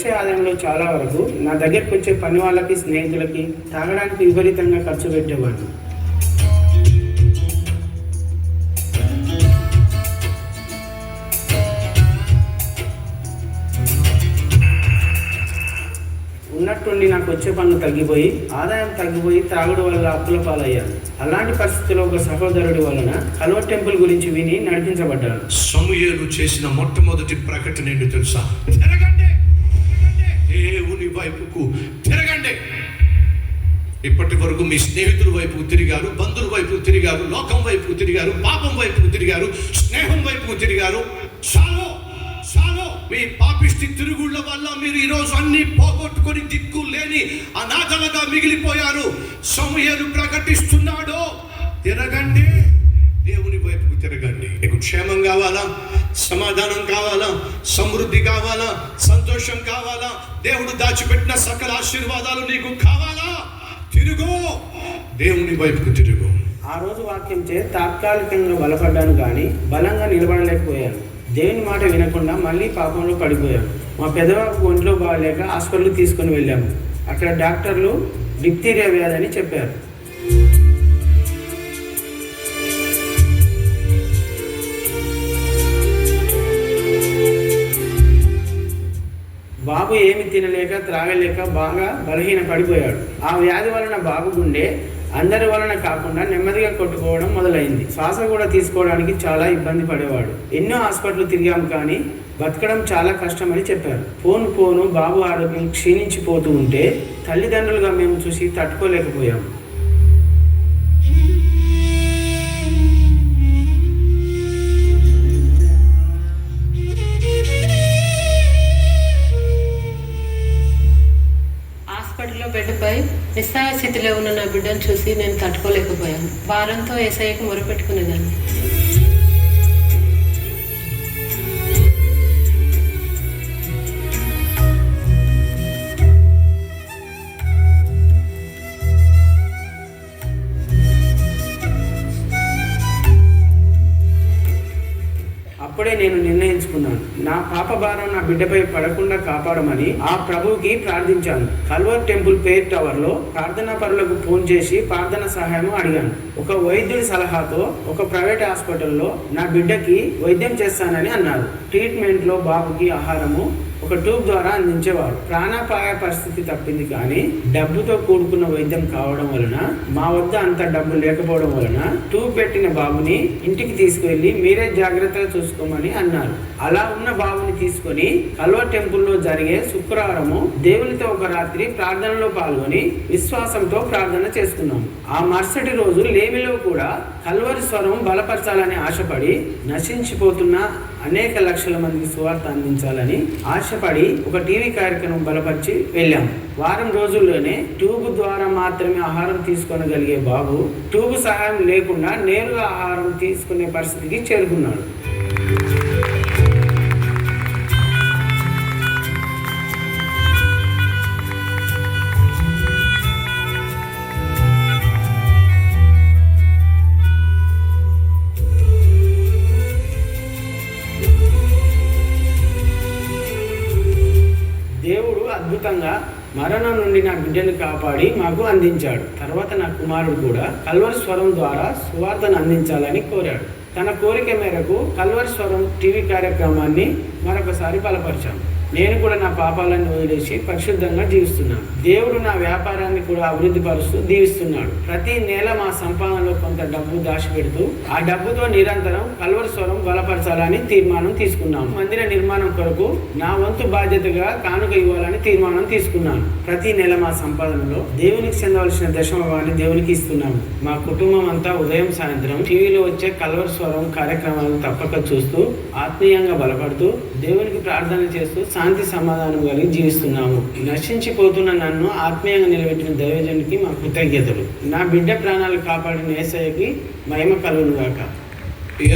వచ్చే ఆదాయంలో చాలా వరకు నా దగ్గరికి వచ్చే పని వాళ్ళకి, స్నేహితులకి తాగడానికి విపరీతంగా ఖర్చు పెట్టేవాడిని. ఉన్నట్టుండి నాకు వచ్చే పనులు తగ్గిపోయి, ఆదాయం తగ్గిపోయి, త్రాగుడు వల్ల అప్పుల పాలయ్యాను. అలాంటి పరిస్థితిలో ఒక సహోదరుడి వలన కల్వర్ టెంపుల్ గురించి విని నడిపించబడ్డాను. సమూయేలు చేసిన మొట్టమొదటి ప్రకటన ఏంటో తెలుసా? తిరగండి, దేవుని వైపుకు తిరగండి. ఇప్పటి వరకు మీ స్నేహితుల వైపు తిరిగారు, బంధువుల వైపు తిరిగారు, లోకం వైపు తిరిగారు, పాపం వైపు తిరిగారు, స్నేహం వైపు తిరిగారు. చాలు చాలు. మీ పాపిష్టి తిరుగుళ్ళ వల్ల మీరు ఈరోజు అన్ని పోగొట్టుకొని దిక్కు లేని అనాథలుగా మిగిలిపోయారు. సమూయేలు ప్రకటిస్తున్నాడు, తిరగండి, దేవుని వైపుకు తిరగండి. నీకు క్షేమం కావాలా, సమాధానం కావాలా, సమృద్ధి కావాలా, సంతోషం కావాలా, దేవుడు దాచిపెట్టిన సకల ఆశీర్వాదాలు నీకు కావాలా? తిరుగు, దేవుని వైపుకు తిరుగు. ఆ రోజు వాక్యం చే తాత్కాలికంగా బలపడ్డాను, కానీ బలంగా నిలబడలేకపోయాను. దేవుని మాట వినకుండా మళ్ళీ పాపంలో పడిపోయాను. మా పెద్దబాబుకు ఒంట్లో బాగాలేక హాస్పిటల్కి తీసుకుని వెళ్ళాము. అక్కడ డాక్టర్లు డిప్తీరియా వ్యాధి అని చెప్పారు. బాబు ఏమి తినలేక, త్రాగలేక బాగా బలహీన పడిపోయాడు. ఆ వ్యాధి వలన బాబు గుండె అందరి వలన కాకుండా నెమ్మదిగా కొట్టుకోవడం మొదలైంది. శ్వాస కూడా తీసుకోవడానికి చాలా ఇబ్బంది పడేవాడు. ఎన్నో హాస్పిటల్ తిరిగాము, కానీ బతకడం చాలా కష్టమని చెప్పారు. పోను బాబు ఆరోగ్యం క్షీణించిపోతూ ఉంటే తల్లిదండ్రులుగా మేము చూసి తట్టుకోలేకపోయాము. హాస్పిటల్లో బెడ్పై నిస్సహాయ స్థితిలో ఉన్న నా బిడ్డను చూసి నేను తట్టుకోలేకపోయాను. భారంతో యేసయ్యకు మొరపెట్టుకునేదాన్ని. అప్పుడే నేను నిర్ణయించుకున్నాను, నా పాప భారం నా బిడ్డపై పడకుండా కాపాడమని ఆ ప్రభువుకి ప్రార్థించాను. కల్వర్ టెంపుల్ పేర్ టవర్ లో ప్రార్థనా పరులకు ఫోన్ చేసి ప్రార్థన సహాయం అడిగాను. ఒక వైద్యుడి సలహాతో ఒక ప్రైవేట్ హాస్పిటల్లో నా బిడ్డకి వైద్యం చేస్తానని అన్నారు. ట్రీట్మెంట్ లో బాబుకి ఆహారము ఒక ట్యూబ్ ద్వారా అందించేవారు. ప్రాణాపాయ పరిస్థితి తప్పింది, కానీ డబ్బుతో కూడుకున్న వైద్యం కావడం వలన, మా వద్ద అంత డబ్బు లేకపోవడం వలన ట్యూబ్ పెట్టిన బాబుని ఇంటికి తీసుకువెళ్ళి మీరే జాగ్రత్తగా చూసుకోమని అన్నారు. అలా ఉన్న బాబుని తీసుకొని కల్వర్ టెంపుల్లో జరిగే శుక్రవారము దేవునితో ఒక రాత్రి ప్రార్థనలో పాల్గొని విశ్వాసంతో ప్రార్థన చేసుకున్నాము. ఆ మరుసటి రోజు లేమిలో కూడా కల్వరి స్వరం బలపరచాలని ఆశపడి నశించిపోతున్న అనేక లక్షల మందికి సువార్త అందించాలని ఆశపడి ఒక టీవీ కార్యక్రమం బలపరిచి వెళ్ళాము. వారం రోజుల్లోనే ట్యూబ్ ద్వారా మాత్రమే ఆహారం తీసుకొనగలిగే బాబు ట్యూబ్ సహాయం లేకుండా నేరుగా ఆహారం తీసుకునే పరిస్థితికి చేరుకున్నాడు. దేవుడు అద్భుతంగా మరణం నుండి నా బిడ్డను కాపాడి మాకు అందించాడు. తర్వాత నా కుమారుడు కూడా కల్వరి స్వరం ద్వారా సువార్తను అందించాలని కోరాడు. తన కోరిక మేరకు కల్వరి స్వరం టీవీ కార్యక్రమాన్ని మరొకసారి బలపరిచాము. నేను కూడా నా పాపాలను వదిలేసి పరిశుద్ధంగా జీవిస్తున్నాను. దేవుడు నా వ్యాపారాన్ని కూడా అభివృద్ధి పరుస్తూ దీవిస్తున్నాడు. ప్రతి నెల మా సంపాదనలో కొంత డబ్బు దాచిపెడుతూ ఆ డబ్బుతో నిరంతరం కల్వరి స్వరం బలపరచాలని తీర్మానం తీసుకున్నాము. మందిర నిర్మాణం కొరకు నా వంతు బాధ్యతగా కానుక ఇవ్వాలని తీర్మానం తీసుకున్నాను. ప్రతి నెల మా సంపాదనలో దేవునికి చెందవలసిన దశమభాగాన్ని దేవునికి ఇస్తున్నాము. మా కుటుంబం అంతా ఉదయం సాయంత్రం టీవీలో వచ్చే కల్వరి స్వరం కార్యక్రమాలను తప్పక చూస్తూ ఆత్మీయంగా బలపడుతూ దేవునికి ప్రార్థన చేస్తూ శాంతి సమాధానం కలిగి జీవిస్తున్నాము. నశించిపోతున్న నన్ను ఆత్మీయంగా నిలబెట్టిన దైవజనునికి మా కృతజ్ఞతలు. నా బిడ్డ ప్రాణాలు కాపాడిన యేసయ్యకి మహిమ కలుగును గాక.